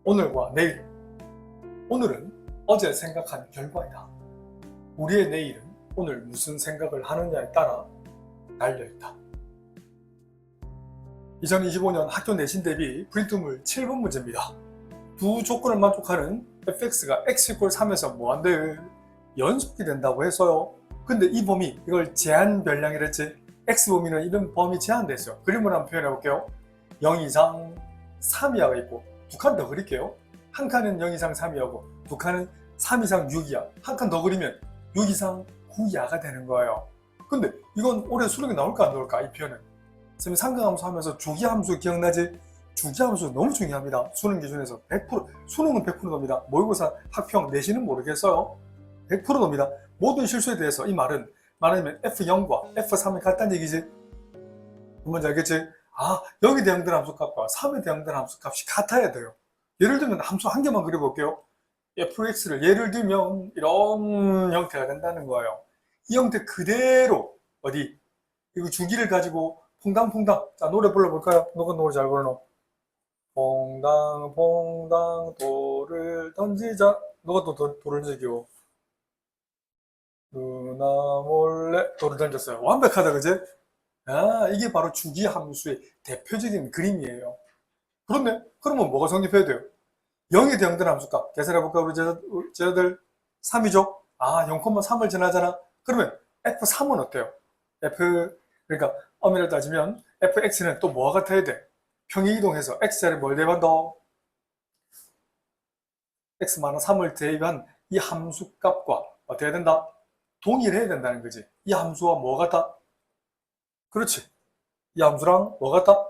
오늘과 내일. 오늘은 어제 생각한 결과이다. 우리의 내일은 오늘 무슨 생각을 하느냐에 따라 달려있다. 2025년 학교 내신 대비 프린트물 7번 문제입니다. 두 조건을 만족하는 fx가 x=3에서 뭐한대? 연속이 된다고 해서요. 근데 이 범위, 이걸 제한 별량이랬지. x범위는 이런 범위 제한됐어요. 그림을 한번 표현해 볼게요. 0 이상 3 이하가 있고 두 칸 더 그릴게요. 한 칸은 0 이상 3 이하고 두 칸은 3 이상 6 이하. 한 칸 더 그리면 6 이상 9 이하가 되는 거예요. 근데 이건 올해 수능에 나올까 안 나올까? 이 표현은. 선생님 삼각함수 하면서 주기함수 기억나지? 주기함수 너무 중요합니다. 수능 기준에서 100%, 수능은 100% 놉니다. 모의고사, 학평, 내신은 모르겠어요. 100% 놉니다. 모든 실수에 대해서 이 말은 말하면 F0과 F3이 같다는 얘기지. 뭔지 알겠지? 아, 0에 대응되는 함수값과 3에 대응되는 함수값이 같아야 돼요. 예를 들면 함수 한 개만 그려볼게요. fx를 예를 들면 이런 형태가 된다는 거예요. 이 형태 그대로 어디 이거 주기를 가지고 퐁당퐁당. 자, 노래 불러볼까요? 누가 노래 잘 부르노? 퐁당퐁당 돌을 던지자. 누가 또 돌을 던지고? 누나 몰래 돌을 던졌어요. 완벽하다, 그지? 아, 이게 바로 주기함수의 대표적인 그림이에요. 그렇네? 그러면 뭐가 성립해야 돼요? 0에 대응되는 함수값 계산해볼까 우리 제자들? 3이죠? 아, 0,3을 지나잖아. 그러면 f3은 어때요? 그러니까 엄밀히 따지면 fx는 또 뭐가 같아야 돼? 평행이동해서 x자리에 뭘 대입한다? x-3을 대입한 이 함수값과 어떻게 해야 된다? 동일해야 된다는 거지. 이 함수와 뭐 같다? 그렇지. 이 함수랑 뭐 같다?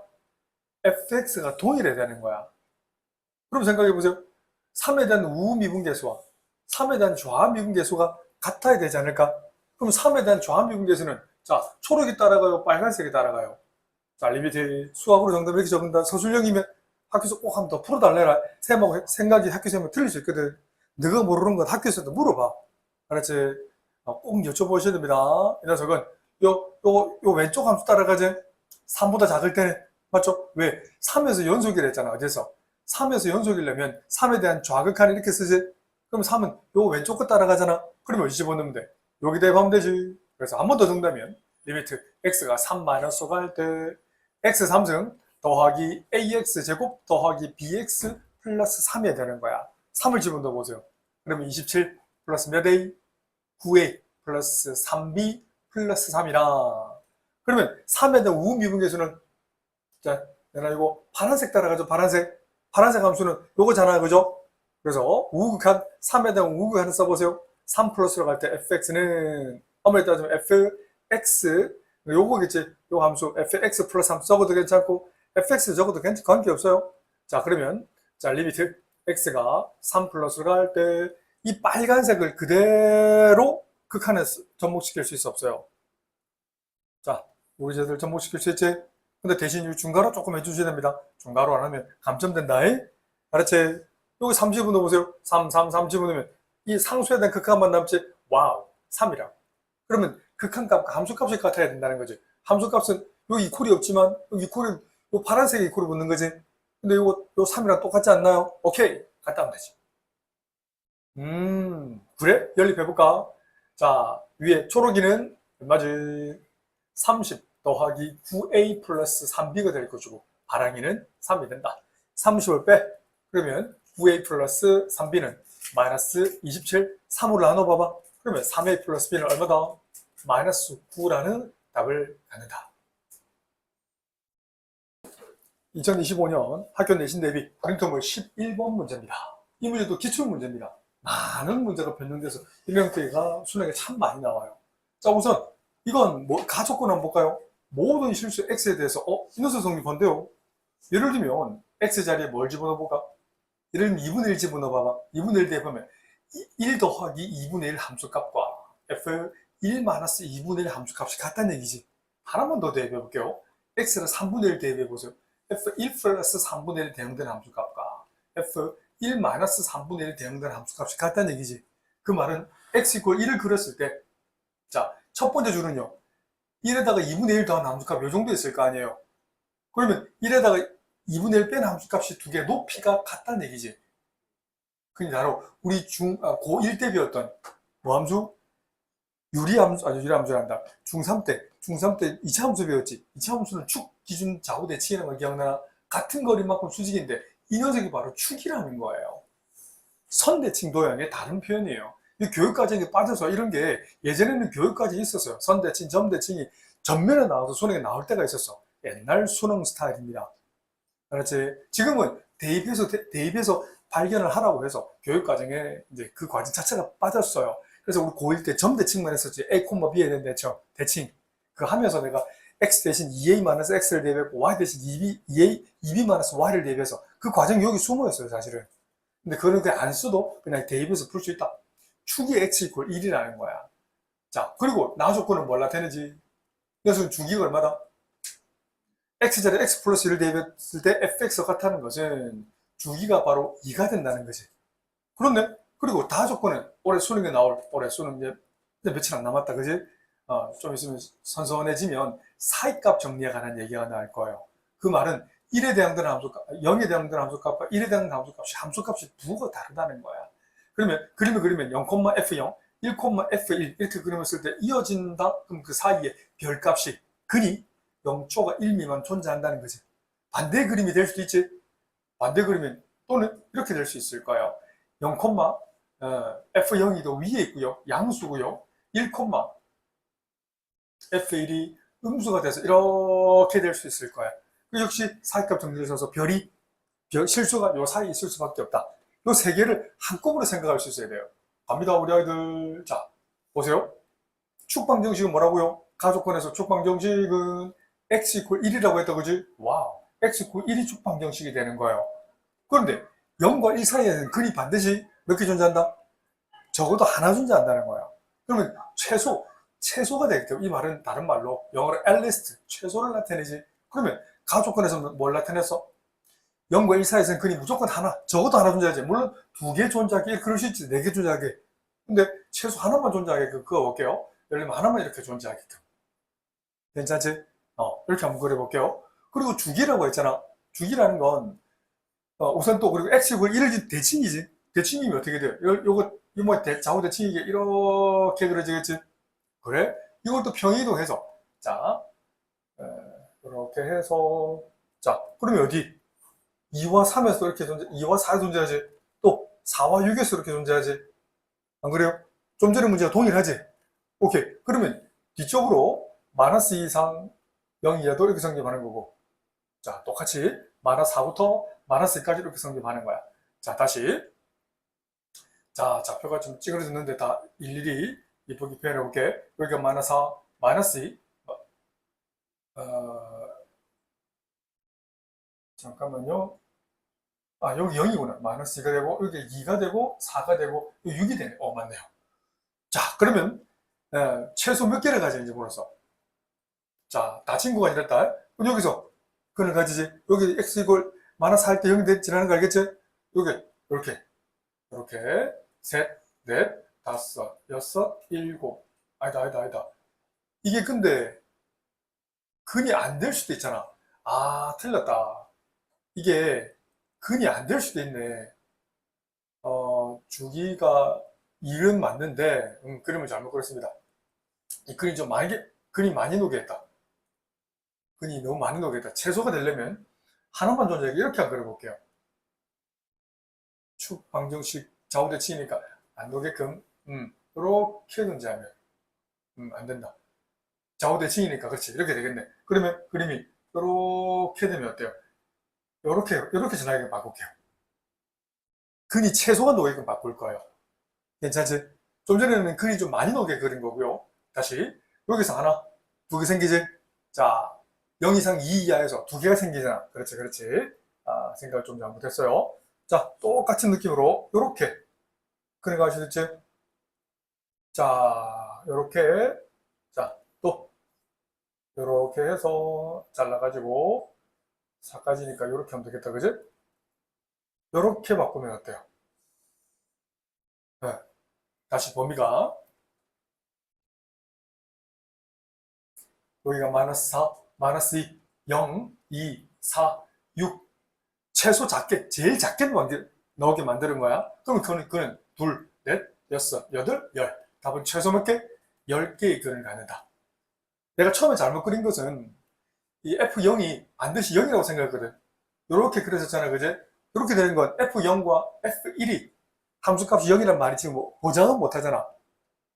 fx가 동일해야 되는 거야. 그럼 생각해보세요. 3에 대한 우미분계수와 3에 대한 좌미분계수가 같아야 되지 않을까? 그럼 3에 대한 좌미분계수는 자, 초록이 따라가요? 빨간색이 따라가요? 자, 리미트 수학으로 정답 이렇게 적는다. 서술형이면 학교에서 꼭 한 번 더 풀어달래라. 생각이 학교에서 하면 틀릴 수 있거든. 너가 모르는 건 학교에서도 물어봐. 알았지? 꼭 여쭤보셔야 됩니다. 이 녀석은 요 왼쪽 함수 따라가지? 3보다 작을 때는 맞죠? 왜? 3에서 연속이라 했잖아. 어디서? 3에서 연속이려면 3에 대한 좌극한을 이렇게 쓰지? 그럼 3은 요 왼쪽 거 따라가잖아. 그러면 어디 집어넣으면 돼? 여기 대입하면 되지. 그래서 한 번 더 정다면 리미트 x가 3-5가 할 때 x 3승 더하기 ax 제곱 더하기 bx 플러스 3이 되는 거야. 3을 집어넣어 보세요. 그러면 27 플러스 몇 a? 9a 플러스 3b 플러스 3이라. 그러면 3에 대한 우미분계수는 자, 내가 이거 파란색 따라가죠. 파란색 함수는 요거잖아요. 그죠? 그래서 우극한 3에 대한 우극한을 써보세요. 3 플러스로 갈 때 fx는 엄밀히 따지면 fx 요거겠지. 요 함수 fx 플러스 함수 적어도 괜찮고 fx 적어도 관계없어요. 자, 그러면 자, 리미트 x가 3 플러스로 갈 때 이 빨간색을 그대로 극한에 접목시킬 수 있어 없어요? 자, 우리 쟤들 접목시킬 수 있지? 근데 대신 이 중괄호 조금 해주셔야 됩니다. 중괄호 안 하면 감점된다. 알았지? 여기 3 집어넣어보세요. 3 집어넣으면 이 상수에 대한 극한만 남지. 와우, 3이라. 그러면 극한값과 함수값이 같아야 된다는 거지. 함수값은 여기 이퀄이 없지만 여기 이퀄이 요 파란색에 이퀄이 붙는 거지. 근데 요 3이랑 똑같지 않나요? 오케이, 갔다 하면 되지. 그래? 연립해볼까? 자, 위에 초록이는 얼마지? 30 더하기 9a 플러스 3b가 될 것이고 바랑이는 3이 된다. 30을 빼. 그러면 9a 플러스 3b는 마이너스 27, 3으로 나눠봐봐. 그러면 3a 플러스 b는 얼마다? 마이너스 9라는 답을 갖는다. 2025년 학교 내신 대비 프린트물 11번 문제입니다. 이 문제도 기출문제입니다. 많은 문제가 변경돼서 이런 형태가 수능에 참 많이 나와요. 자, 우선 이건 뭐 가조건 한번 볼까요? 모든 실수 x에 대해서 인원수 성립한대요. 예를 들면 x 자리에 뭘 집어넣어볼까? 예를 들면 2분의 1 집어넣어봐봐. 2분의 1 대입하면 1 더하기 2분의 1 함수값과 f1-2분의 1 함수값이 같다는 얘기지. 하나만 더 대입해볼게요. x를 3분의 1 대입해보세요. f1 플러스 3분의 1 대응되는 함수값과 f1-3분의 1 대응되는 함수값이 같다는 얘기지. 그 말은 x = 1을 그렸을 때 자, 첫 번째 줄은요. 1에다가 2분의 1 더한 함수값 요 정도 있을 거 아니에요. 그러면 1에다가 2분의 1 뺀 함수값이 두 개 높이가 같다는 얘기지. 그니 바로 우리 고1 때 배웠던 뭐 함수? 유리함수, 아니 유리함수란다. 중3 때 2차 함수 배웠지. 2차 함수는 축, 기준, 좌우 대칭이라는 거 기억나나? 같은 거리만큼 수직인데 이 녀석이 바로 축이라는 거예요. 선대칭 도형의 다른 표현이에요. 이 교육과정에 빠져서 이런 게 예전에는 교육과정이 있었어요. 선대칭, 점대칭이 전면에 나와서 수능에 나올 때가 있었어. 옛날 수능 스타일입니다. 그렇지. 지금은 대입해서 발견을 하라고 해서 교육과정에 이제 그 과정 자체가 빠졌어요. 그래서 우리 고1 때 점대칭만 했었지. A, B에 대한 대칭. 그 하면서 내가 X 대신 2A-X를 대비했고 Y 대신 2B-Y를 대비해서 그 과정이 여기 숨어 있어요, 사실은. 근데 그거는 그냥 안 써도 그냥 대입해서 풀 수 있다. 축이 X 이퀄 1이라는 거야. 자, 그리고 나 조건은 뭘라 되는지. 그래서 주기가 얼마다? x자리에 x 플러스 1을 대입했을 때 fx가 같다는 것은 주기가 바로 2가 된다는 거지. 그렇네? 그리고 다 조건은 올해 수능에 나올, 올해 수능 이제 며칠 안 남았다, 그지? 좀 있으면 선선해지면 사이값 정리에 관한 얘기가 나올 거예요. 그 말은 1에 대항되는 함수값, 0에 대항되는 함수값과 1에 대항되는 함수값이 부호가 다르다는 거야. 그러면 그림을 그리면 0,f0, 1,f1 이렇게 그림을 쓸 때 이어진다? 그럼 그 사이에 별값이 근이 0초가 1 미만 존재한다는 거지. 반대 그림이 될 수도 있지. 반대 그림은 또는 이렇게 될 수 있을 거예요. 0, f0이 더 위에 있고요. 양수고요. 1, f1이 음수가 돼서 이렇게 될 수 있을 거야. 역시 사이값 정리를 써서 실수가 요 사이에 있을 수밖에 없다. 요 세 개를 한꺼번에 생각할 수 있어야 돼요. 갑니다, 우리 아이들. 자, 보세요. 축방정식은 뭐라고요? 가족권에서 축방정식은 x 이퀄 1이라고 했다, 그지? 와우. x 이퀄 1이 축방정식이 되는 거예요. 그런데 0과 1 사이에는 근이 반드시 몇 개 존재한다? 적어도 하나 존재한다는 거야. 그러면 최소가 되겠죠. 이 말은 다른 말로 영어로 at 최소를 나타내지. 그러면 가족권에서 뭘 나타냈어? 0과 1 사이에서는 근이 무조건 하나, 적어도 하나 존재하지. 물론 2개 존재하게, 그럴 수 있지. 4개 존재하게. 근데 최소 하나만 존재하게 그거 볼게요. 예를 들면 하나만 이렇게 존재하게끔. 괜찮지? 이렇게 한번 그려볼게요. 그리고 주기라고 했잖아. 주기라는 건, 우선 또, 그리고 x 이퀄 1을 대칭이지. 대칭이면 어떻게 돼요? 좌우 대칭이게 이렇게 그려지겠지? 그래? 이걸 또 평이동해서. 자, 이렇게 해서. 자, 그러면 어디? 2와 3에서 이렇게 2와 4에 존재하지. 또 4와 6에서 이렇게 존재하지. 안 그래요? 좀 전에 문제가 동일하지? 오케이. 그러면 뒤쪽으로 마이너스 2 이상 0 이하도 이렇게 성립하는 거고. 자, 똑같이 마이너스 4부터 마이너스 2까지 이렇게 성립하는 거야. 자, 다시. 자, 좌표가 좀 찌그러졌는데 다 일일이 이쁘게 표현해 볼게. 여기가 마이너스 4, 마이너스 2. 잠깐만요. 여기 0이구나. 마이너스 2가 되고, 여기 2가 되고, 4가 되고, 6이 되네. 맞네요. 자, 그러면, 최소 몇 개를 가지는지 몰라서. 자, 다 친구가 이랬다. 그럼 여기서, 그걸 가지지. 여기 x 이걸 마이너스 할 때 0이 지나는 거 알겠지? 여기, 이렇게, 셋, 넷, 다섯, 여섯, 일곱. 아니다. 이게 근데, 근이 안 될 수도 있잖아. 틀렸다. 이게, 근이 안 될 수도 있네. 주기가 1은 맞는데, 그림을 잘못 그렸습니다. 이 근이 근이 많이 녹겠다. 근이 너무 많이 녹겠다. 최소가 되려면 하나만 존재하게 이렇게 한번 그려볼게요. 축 방정식 좌우대칭이니까 안 녹게끔, 이렇게 존재하면, 안 된다. 좌우대칭이니까, 그렇지. 이렇게 되겠네. 그러면 그림이 이렇게 되면 어때요? 이렇게 전하게 바꿀게요. 근이 최소가 녹게끔 바꿀 거예요. 괜찮지? 좀 전에는 근이 좀 많이 녹게 그린 거고요. 다시 여기서 하나, 두 개 생기지? 자, 0 이상 2 이하에서 두 개가 생기잖아. 그렇지. 생각을 좀 잘못했어요. 자, 똑같은 느낌으로 이렇게 그려가 시겠지? 자, 이렇게. 자, 또 이렇게 해서 잘라가지고 4까지니까 이렇게 하면 되겠다, 그지? 이렇게 바꾸면 어때요? 네. 다시 범위가 여기가 마이너스 4, 마이너스 2, 0, 2, 4, 6. 최소 제일 작게 나오게 만드는 거야. 그럼 그는 둘, 넷, 여섯, 여덟, 열. 답은 최소 몇 개? 10개의 근을 갖는다. 내가 처음에 잘못 그린 것은 이 F0이 반드시 0이라고 생각했거든. 이렇게 그렸었잖아, 그제? 이렇게 되는 건 F0과 F1이 함수값이 0이란 말이 지금 뭐 보장은 못하잖아.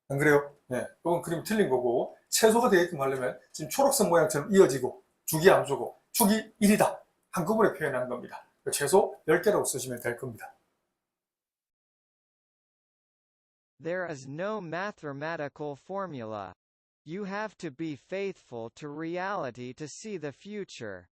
안 그래요? 네, 이건 그림 틀린 거고 최소가 되게끔 하려면 지금 초록선 모양처럼 이어지고 주기 함수고 축이 1이다. 한꺼번에 표현하는 겁니다. 최소 10개라고 쓰시면 될 겁니다. There is no mathematical formula. You have to be faithful to reality to see the future.